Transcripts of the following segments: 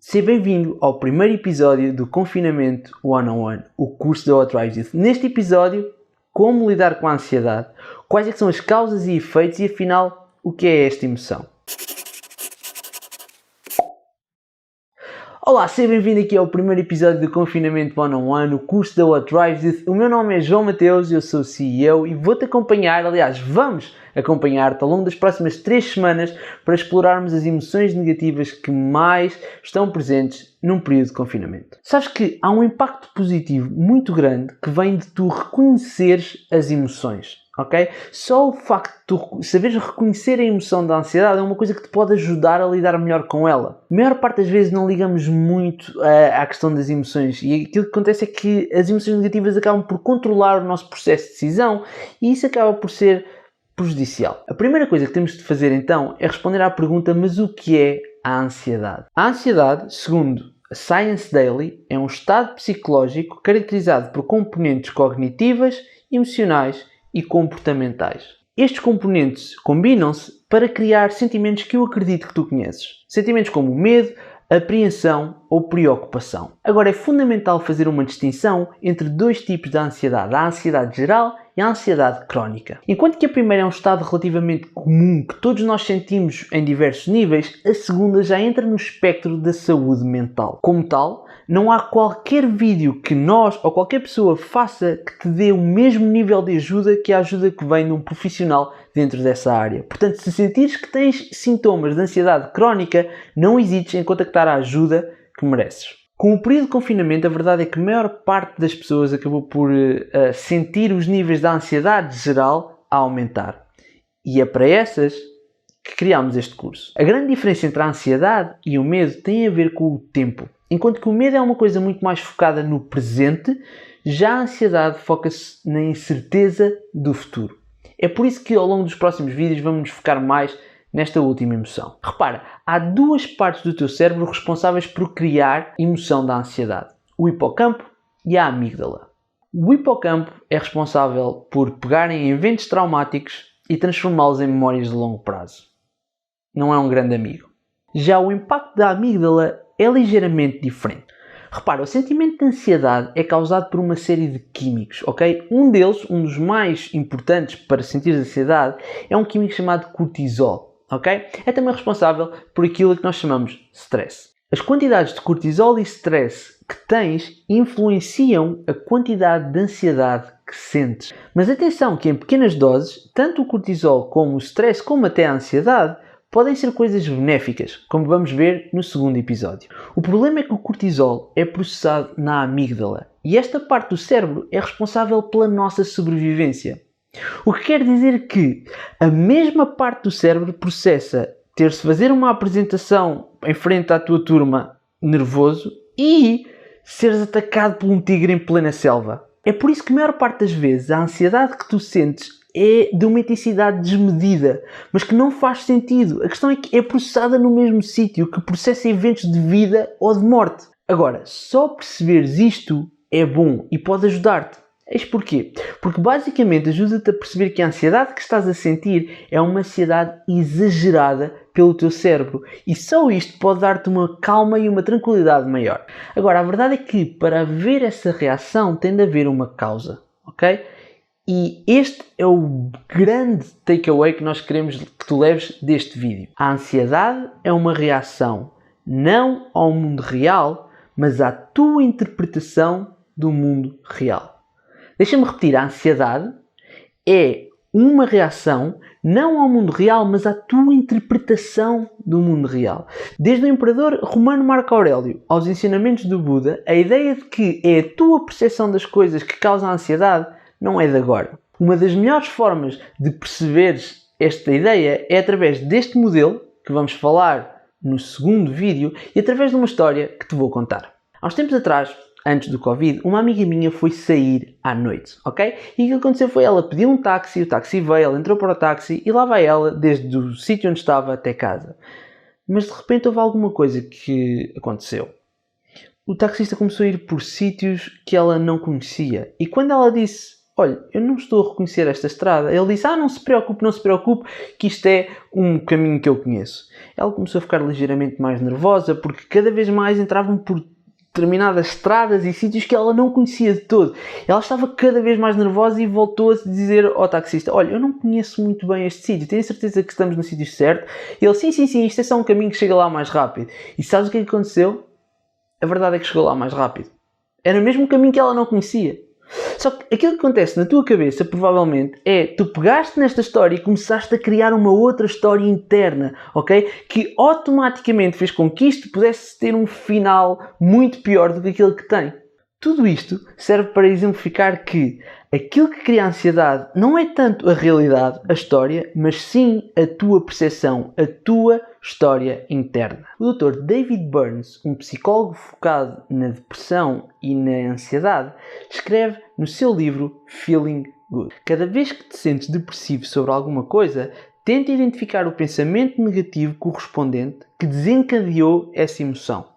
Seja bem-vindo ao primeiro episódio do Confinamento One-on-One, o curso da What Drives Youth. Neste episódio, como lidar com a ansiedade, quais é que são as causas e efeitos e afinal, o que é esta emoção? Olá, seja bem-vindo aqui ao primeiro episódio do Confinamento One-on-One, o curso da What Drives Youth. O meu nome é João Mateus, eu sou o CEO e vou-te acompanhar, aliás, vamos acompanhar-te ao longo das próximas 3 semanas para explorarmos as emoções negativas que mais estão presentes num período de confinamento. Sabes que há um impacto positivo muito grande que vem de tu reconheceres as emoções. Ok? Só o facto de tu saberes reconhecer a emoção da ansiedade é uma coisa que te pode ajudar a lidar melhor com ela. A maior parte das vezes não ligamos muito à questão das emoções e aquilo que acontece é que as emoções negativas acabam por controlar o nosso processo de decisão e isso acaba por ser prejudicial. A primeira coisa que temos de fazer então é responder à pergunta: mas o que é a ansiedade? A ansiedade, segundo a Science Daily, é um estado psicológico caracterizado por componentes cognitivas, emocionais e comportamentais. Estes componentes combinam-se para criar sentimentos que eu acredito que tu conheces. Sentimentos como medo, apreensão ou preocupação. Agora é fundamental fazer uma distinção entre dois tipos de ansiedade, a ansiedade geral e a ansiedade crónica. Enquanto que a primeira é um estado relativamente comum que todos nós sentimos em diversos níveis, a segunda já entra no espectro da saúde mental. Como tal, não há qualquer vídeo que nós ou qualquer pessoa faça que te dê o mesmo nível de ajuda que a ajuda que vem de um profissional dentro dessa área. Portanto, se sentires que tens sintomas de ansiedade crónica, não hesites em contactar a ajuda que mereces. Com o período de confinamento, a verdade é que a maior parte das pessoas acabou por sentir os níveis da ansiedade geral a aumentar. E é para essas que criámos este curso. A grande diferença entre a ansiedade e o medo tem a ver com o tempo. Enquanto que o medo é uma coisa muito mais focada no presente, já a ansiedade foca-se na incerteza do futuro. É por isso que ao longo dos próximos vídeos vamos nos focar mais nesta última emoção. Repara, há duas partes do teu cérebro responsáveis por criar a emoção da ansiedade: o hipocampo e a amígdala. O hipocampo é responsável por pegar em eventos traumáticos e transformá-los em memórias de longo prazo. Não é um grande amigo. Já o impacto da amígdala é ligeiramente diferente. Repara, o sentimento de ansiedade é causado por uma série de químicos, ok? Um deles, um dos mais importantes para sentir ansiedade, é um químico chamado cortisol, ok? É também responsável por aquilo que nós chamamos de stress. As quantidades de cortisol e stress que tens influenciam a quantidade de ansiedade que sentes. Mas atenção que em pequenas doses, tanto o cortisol como o stress, como até a ansiedade, podem ser coisas benéficas, como vamos ver no segundo episódio. O problema é que o cortisol é processado na amígdala e esta parte do cérebro é responsável pela nossa sobrevivência. O que quer dizer que a mesma parte do cérebro processa ter-se fazer uma apresentação em frente à tua turma nervoso e seres atacado por um tigre em plena selva. É por isso que a maior parte das vezes a ansiedade que tu sentes é de uma intensidade desmedida, mas que não faz sentido. A questão é que é processada no mesmo sítio, que processa eventos de vida ou de morte. Agora, só perceberes isto é bom e pode ajudar-te. Eis porquê? Porque basicamente ajuda-te a perceber que a ansiedade que estás a sentir é uma ansiedade exagerada pelo teu cérebro e só isto pode dar-te uma calma e uma tranquilidade maior. Agora, a verdade é que para haver essa reação tem de haver uma causa, ok? E este é o grande takeaway que nós queremos que tu leves deste vídeo. A ansiedade é uma reação não ao mundo real, mas à tua interpretação do mundo real. Deixa-me repetir, a ansiedade é uma reação não ao mundo real, mas à tua interpretação do mundo real. Desde o imperador romano Marco Aurélio aos ensinamentos do Buda, a ideia de que é a tua percepção das coisas que causa a ansiedade não é de agora. Uma das melhores formas de perceberes esta ideia é através deste modelo, que vamos falar no segundo vídeo, e através de uma história que te vou contar. Há uns tempos atrás, antes do Covid, uma amiga minha foi sair à noite, ok? E o que aconteceu foi ela pediu um táxi, o táxi veio, ela entrou para o táxi e lá vai ela, desde o sítio onde estava até casa. Mas de repente houve alguma coisa que aconteceu. O taxista começou a ir por sítios que ela não conhecia. E quando ela disse olha, eu não estou a reconhecer esta estrada. Ele disse, não se preocupe, não se preocupe, que isto é um caminho que eu conheço. Ela começou a ficar ligeiramente mais nervosa, porque cada vez mais entravam por determinadas estradas e sítios que ela não conhecia de todo. Ela estava cada vez mais nervosa e voltou a dizer ao taxista, olha, eu não conheço muito bem este sítio, tenho certeza que estamos no sítio certo? E ele, sim, isto é só um caminho que chega lá mais rápido. E sabes o que aconteceu? A verdade é que chegou lá mais rápido. Era o mesmo caminho que ela não conhecia. Só que aquilo que acontece na tua cabeça, provavelmente, é tu pegaste nesta história e começaste a criar uma outra história interna, ok? Que automaticamente fez com que isto pudesse ter um final muito pior do que aquele que tem. Tudo isto serve para exemplificar que aquilo que cria ansiedade não é tanto a realidade, a história, mas sim a tua percepção, a tua história interna. O Dr. David Burns, um psicólogo focado na depressão e na ansiedade, escreve no seu livro Feeling Good. Cada vez que te sentes depressivo sobre alguma coisa, tenta identificar o pensamento negativo correspondente que desencadeou essa emoção.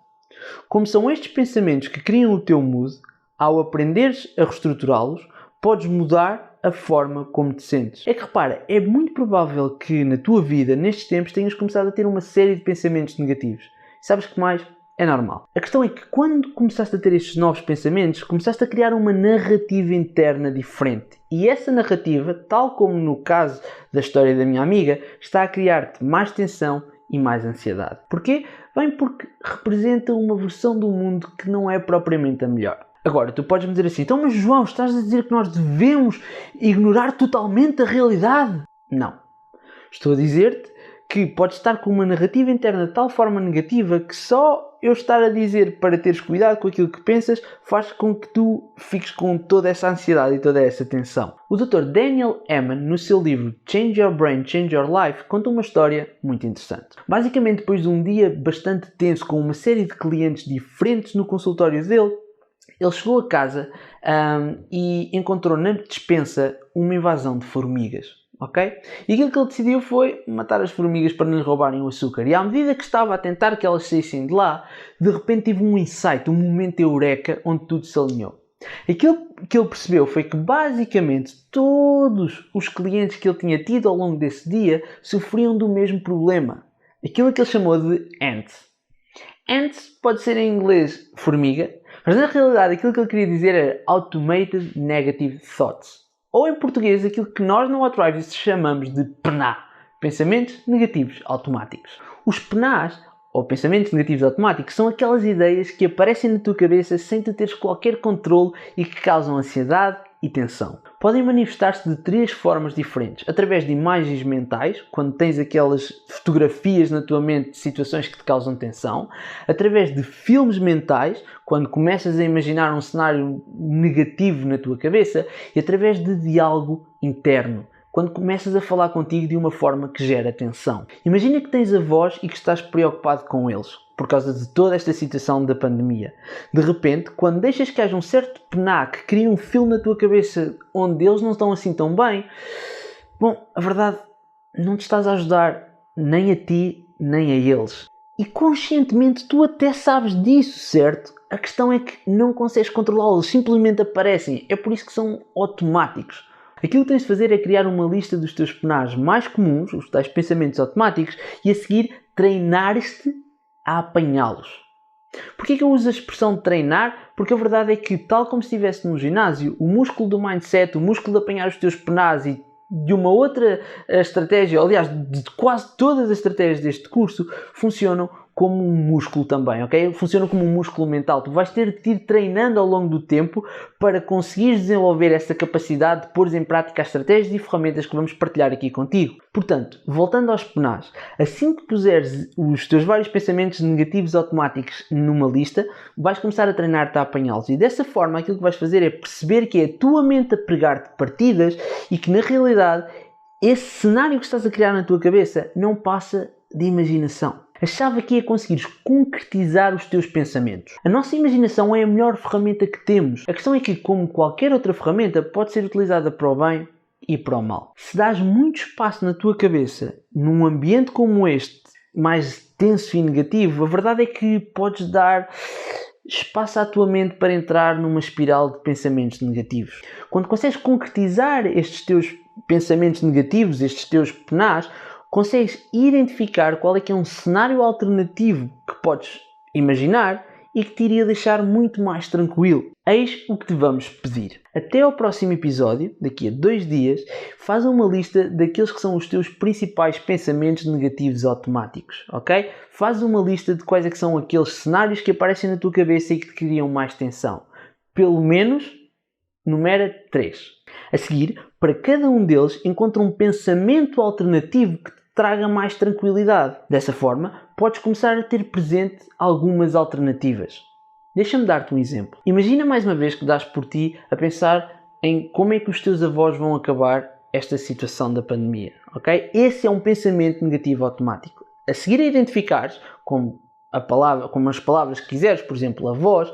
Como são estes pensamentos que criam o teu mood, ao aprenderes a reestruturá-los, podes mudar a forma como te sentes. É que repara, é muito provável que na tua vida, nestes tempos, tenhas começado a ter uma série de pensamentos negativos. E sabes que mais? É normal. A questão é que quando começaste a ter estes novos pensamentos, começaste a criar uma narrativa interna diferente. E essa narrativa, tal como no caso da história da minha amiga, está a criar-te mais tensão e mais ansiedade. Porquê? Bem, porque representa uma versão do mundo que não é propriamente a melhor. Agora, tu podes me dizer assim, então mas João, estás a dizer que nós devemos ignorar totalmente a realidade? Não. Estou a dizer-te que podes estar com uma narrativa interna de tal forma negativa que só eu estar a dizer para teres cuidado com aquilo que pensas faz com que tu fiques com toda essa ansiedade e toda essa tensão. O Dr. Daniel Amen, no seu livro Change Your Brain, Change Your Life, conta uma história muito interessante. Basicamente, depois de um dia bastante tenso com uma série de clientes diferentes no consultório dele, ele chegou a casa e encontrou na despensa uma invasão de formigas. Ok? E aquilo que ele decidiu foi matar as formigas para não lhe roubarem o açúcar. E à medida que estava a tentar que elas saíssem de lá, de repente tive um insight, um momento eureka, onde tudo se alinhou. Aquilo que ele percebeu foi que basicamente todos os clientes que ele tinha tido ao longo desse dia sofriam do mesmo problema. Aquilo que ele chamou de ants. Ants pode ser em inglês formiga, mas na realidade aquilo que ele queria dizer era Automated Negative Thoughts. Ou em português, aquilo que nós no What Drives This chamamos de PNA, pensamentos negativos automáticos. Os PNAs, ou pensamentos negativos automáticos, são aquelas ideias que aparecem na tua cabeça sem tu teres qualquer controle e que causam ansiedade e tensão. Podem manifestar-se de 3 formas diferentes. Através de imagens mentais, quando tens aquelas fotografias na tua mente de situações que te causam tensão. Através de filmes mentais, quando começas a imaginar um cenário negativo na tua cabeça. E através de diálogo interno, quando começas a falar contigo de uma forma que gera tensão. Imagina que tens avós e que estás preocupado com eles, por causa de toda esta situação da pandemia. De repente, quando deixas que haja um certo PNA que cria um filme na tua cabeça onde eles não estão assim tão bem, bom, a verdade, não te estás a ajudar nem a ti, nem a eles. E conscientemente tu até sabes disso, certo? A questão é que não consegues controlá-los, simplesmente aparecem. É por isso que são automáticos. Aquilo que tens de fazer é criar uma lista dos teus PNAs mais comuns, os tais pensamentos automáticos, e a seguir treinar-te a apanhá-los. Porquê que eu uso a expressão treinar? Porque a verdade é que, tal como se estivesse num ginásio, o músculo do mindset, o músculo de apanhar os teus PNAs e de uma outra estratégia, aliás, de quase todas as estratégias deste curso, funcionam como um músculo também, ok? Funciona como um músculo mental. Tu vais ter de ir treinando ao longo do tempo para conseguires desenvolver essa capacidade de pôr em prática as estratégias e ferramentas que vamos partilhar aqui contigo. Portanto, voltando aos PNAs, assim que puseres os teus vários pensamentos negativos automáticos numa lista, vais começar a treinar-te a apanhá-los. E dessa forma, aquilo que vais fazer é perceber que é a tua mente a pregar-te partidas e que, na realidade, esse cenário que estás a criar na tua cabeça não passa de imaginação. A chave aqui é conseguires concretizar os teus pensamentos. A nossa imaginação é a melhor ferramenta que temos. A questão é que, como qualquer outra ferramenta, pode ser utilizada para o bem e para o mal. Se dás muito espaço na tua cabeça, num ambiente como este, mais tenso e negativo, a verdade é que podes dar espaça a tua mente para entrar numa espiral de pensamentos negativos. Quando consegues concretizar estes teus pensamentos negativos, estes teus penás, consegues identificar qual é que é um cenário alternativo que podes imaginar e que te iria deixar muito mais tranquilo. Eis o que te vamos pedir. Até ao próximo episódio, daqui a 2 dias, faz uma lista daqueles que são os teus principais pensamentos negativos automáticos, ok? Faz uma lista de quais é que são aqueles cenários que aparecem na tua cabeça e que te criam mais tensão. Pelo menos, numera 3. A seguir, para cada um deles, encontra um pensamento alternativo que te traga mais tranquilidade. Dessa forma, podes começar a ter presente algumas alternativas. Deixa-me dar-te um exemplo. Imagina mais uma vez que dás por ti a pensar em como é que os teus avós vão acabar esta situação da pandemia, ok? Esse é um pensamento negativo automático. A seguir a identificares como as palavras que quiseres, por exemplo, avós,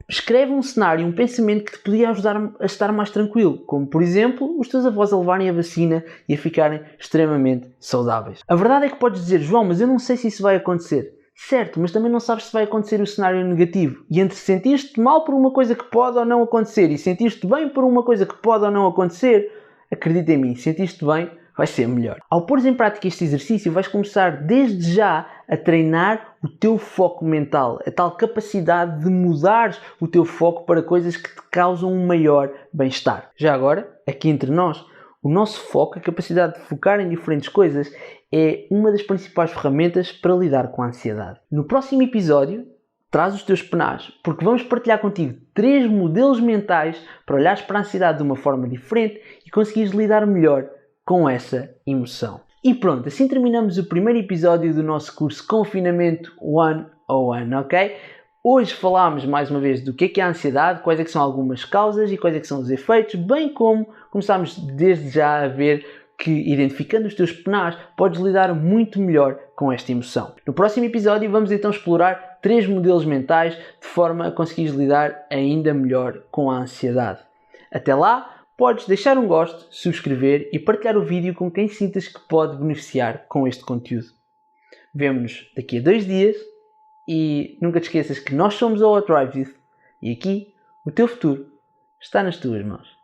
escreve um cenário, um pensamento que te podia ajudar a estar mais tranquilo, como por exemplo, os teus avós a levarem a vacina e a ficarem extremamente saudáveis. A verdade é que podes dizer, João, mas eu não sei se isso vai acontecer. Certo, mas também não sabes se vai acontecer o cenário negativo. E entre sentir-te mal por uma coisa que pode ou não acontecer e sentir-te bem por uma coisa que pode ou não acontecer, acredita em mim, sentir-te bem vai ser melhor. Ao pôres em prática este exercício, vais começar desde já a treinar o teu foco mental, a tal capacidade de mudares o teu foco para coisas que te causam um maior bem-estar. Já agora, aqui entre nós, o nosso foco, a capacidade de focar em diferentes coisas, é uma das principais ferramentas para lidar com a ansiedade. No próximo episódio, traz os teus penás, porque vamos partilhar contigo 3 modelos mentais para olhares para a ansiedade de uma forma diferente e conseguires lidar melhor com essa emoção. E pronto, assim terminamos o primeiro episódio do nosso curso Confinamento 101, ok? Hoje falámos mais uma vez do que é a ansiedade, quais é que são algumas causas e quais é que são os efeitos, bem como começámos desde já a ver que, identificando os teus penás, podes lidar muito melhor com esta emoção. No próximo episódio vamos então explorar 3 modelos mentais de forma a conseguires lidar ainda melhor com a ansiedade. Até lá, podes deixar um gosto, subscrever e partilhar o vídeo com quem sintas que pode beneficiar com este conteúdo. Vemo-nos daqui a 2 dias e nunca te esqueças que nós somos a What Drives You e aqui o teu futuro está nas tuas mãos.